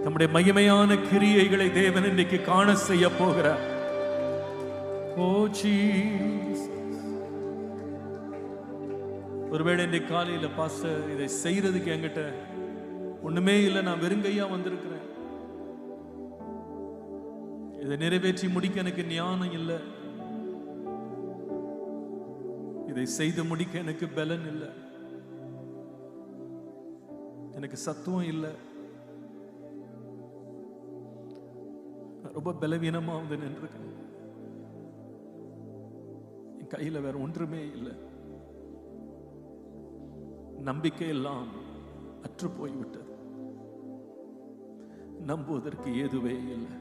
நம்முடைய மகிமையான கிரியைகளை தேவன் இன்றைக்கு காண செய்ய போகிறார். ஓ ஜீசஸ். ஒருவேளை இன்றைக்கு காலையில பாஸ்டர் இதை செய்யறதுக்கு என்கிட்ட ஒண்ணுமே இல்லை, நான் வெறுங்கையா வந்திருக்கிறேன், இதை நிறைவேற்றி முடிக்க எனக்கு ஞானம் இல்லை, இதை செய்து முடிக்க எனக்கு பலன் இல்லை, எனக்கு சத்துவம் இல்லை, ரொம்ப பலவீனமா வந்து நின்றுருக்கேன், என் கையில வேற ஒன்றுமே இல்லை, நம்பிக்கை எல்லாம் அற்று போய்விட்டது, நம்புவதற்கு ஏதுவே இல்லை,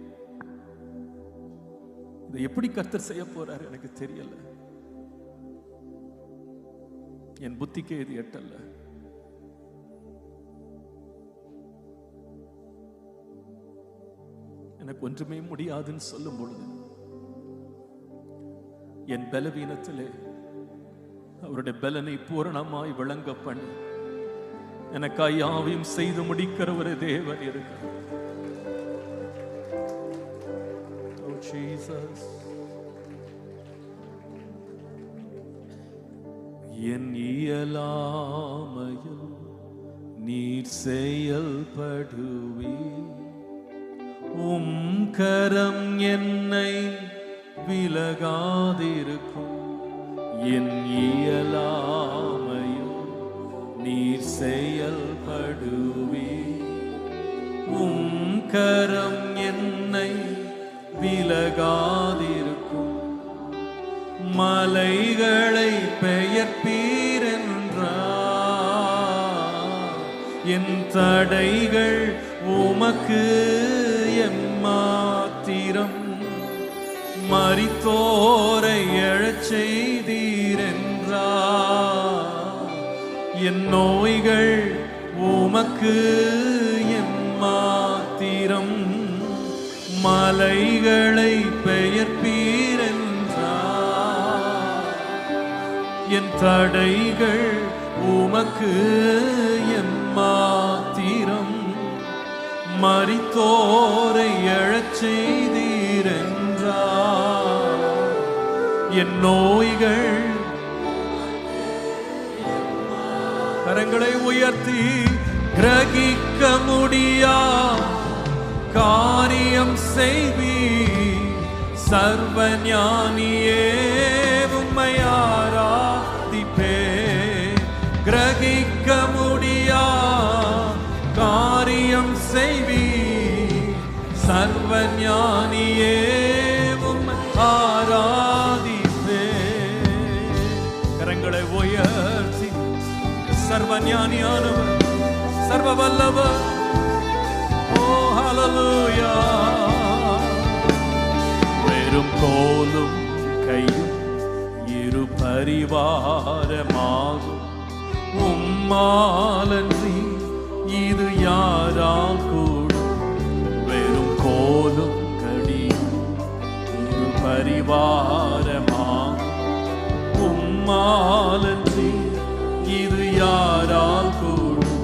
இதை எப்படி கர்த்தர் செய்ய போறாரு எனக்கு தெரியல, என் புத்திக்கு இது எட்டல்ல. எனக்கு ஒன்றுமே முடியாதுன்னு சொல்லும் பொழுது என் பலவீனத்திலே அவருடைய பலனை பூரணமாய் விளங்க பண்ணி எனக்காய் யாவையும் செய்து முடிக்கிற ஒரு தேவன் இருக்கிறார். Oh Jesus. என் இயலாமையில் நீர் செயல்படுவீர், உம் கரம் என்னை விலகாதிருக்கும், என் இயலாமையில் நீர் செயல்படுவீர், உம் கரம் என்னை விலகாதிருக்கும், மலைகளை பெயர்ப்பீர் என்றார், என் தடைகள் உமக்கு எம்மாத்திரம், மரித்தோரை எழச் செய்தீர் என்றார், என் நோய்கள் உமக்கு எம்மாத்திரம், மலைகளை பெயர்ப்பீர் என்றார், என் தடைகள் உமக்கு எம்மாத்திரம், மரித்தோரை எழச் செய்தீர் என்றார், என் நோய்கள். கரங்களை உயர்த்தி கிரகிக்க முடியா காரியம் செய்வீர், சர்வ ஞானியே உம்மை ஆராதிப்பேன், கிரகிக்க முடியா காரியம் செய்வீர், சர்வ ஞானியே உம்மை ஆராதிப்பேன். கரங்களை உயர்த்தி சர்வ ஞானியானவர், சர்வ வல்லவர், ஓ ஹல்லேலூயா. வெறும் கோலும் கையும் இரு பரிவாரமாகும், உம்மாலன்றி இது யாரால் கூடும், வெறும் கோலும் கடியும் இரு பரிவாரமாகும், உம்மாலன்றி இது யாரால் கூடும்,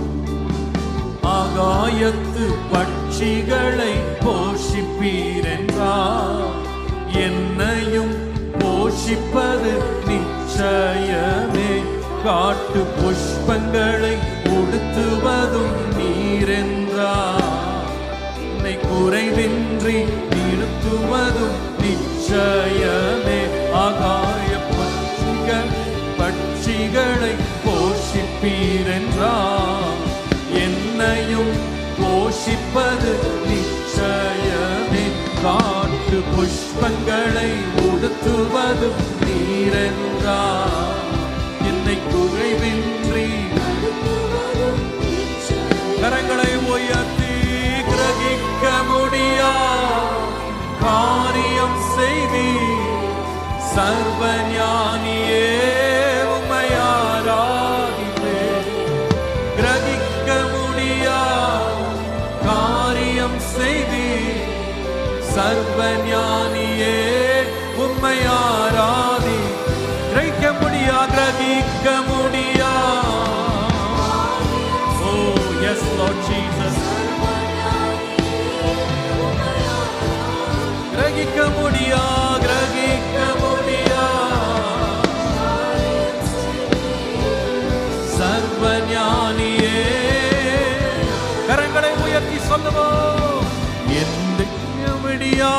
ஆகாயத்து பட்சிகளை போஷிப்பீர் என்றார், என்னையும் போஷிப்பது நிச்சயமே, காட்டு புஷ்பங்களை உடுத்துவதும் நீரென்றார், என்னை குறைவின்றி நிறுத்துவதும் நிச்சயமே, ஆகாய பட்சிகளை போஷிப்பீர் என்றார், என்னையும் போஷிப்பது நிச்சயமே, காட்டு புஷ்பங்களை உடுத்துவதும் நீரென்றார், என்னை குறைவின்றி. கரங்களை உயர்த்தி கிரகிக்க முடியா காரியம் செய்வீர், சர்வ ஞானியே உம்மை ஆராதிப்பேன், கிரகிக்க முடியா காரியம் செய்வீர், சர்வ ஞானியே உம்மை ஆராதி. கிரகிக்க முடியா, கிரகிக்க முடியா. Oh yes Lord Jesus. எந்தியா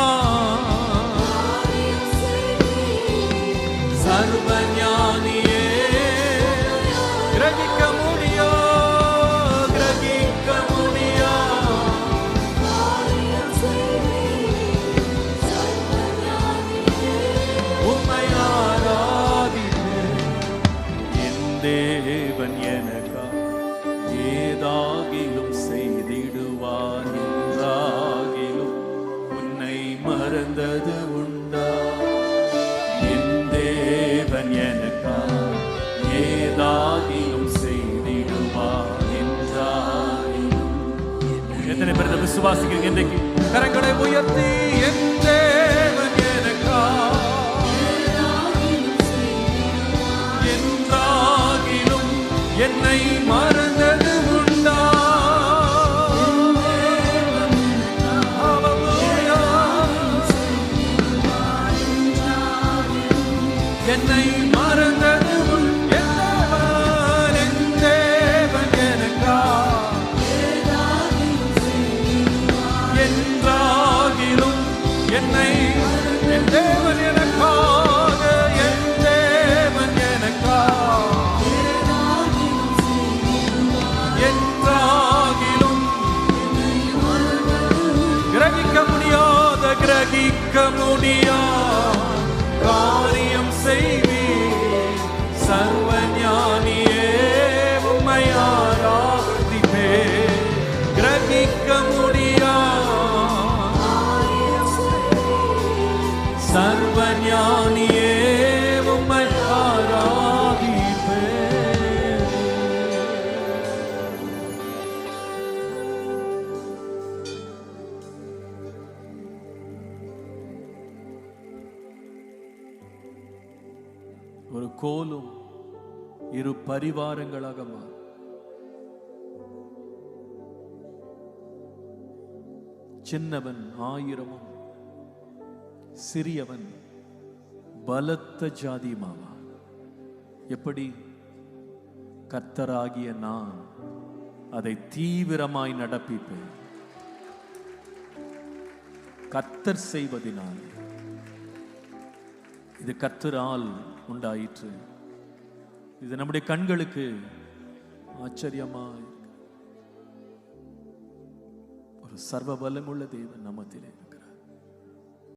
சர்வஞானியே கிரகிக்க முடியா உம்மை ஆராதித்து என் தேவன் எனக்கா ஏதாகிலும் செய்திடுவார் என்றாகிலும் உன்னை மறந்தது உண்டா? என் தேவன் எனக்கா ஏதாகிலும் செய்திடுவார் என்றாகிலும். எத்தனை பேர் விசுவாசிக்கிறீங்க? இன்றைக்கு கரங்களை உயர்த்தி என் தேவன் எனக்கா என்றாகிலும் என்னை மறந்தது உண்டா? என்னை மறந்தது என் தேவன் எனக்கா என்றாகிலும் என்னை என் தேவன் எனக்காக என் தேவன் எனக்கா என்றாகிலும் கிரகிக்க முடியா காரியம் செய்வி சர்வஞானியே உம்மை ஆராதிப்பே. கிரகிக்க முடியா சர்வஞானியே உம்மை ஆராதிப்பே. ஒரு கோலும் இரு பரிவாரங்களாக மாறும். சின்னவன் 1000 சிறியவன் பலத்த ஜாதியுமாவா. எப்படி? கர்த்தராகிய நான் அதை தீவிரமாய் நடப்பிப்பேன். கர்த்தர் செய்வதினால் இது கர்த்தரால் உண்டாயிற்று. இது நம்முடைய கண்களுக்கு ஆச்சரியமாய் ஒரு சர்வ வல்லமுள்ள தேவன் நம்மத்திலே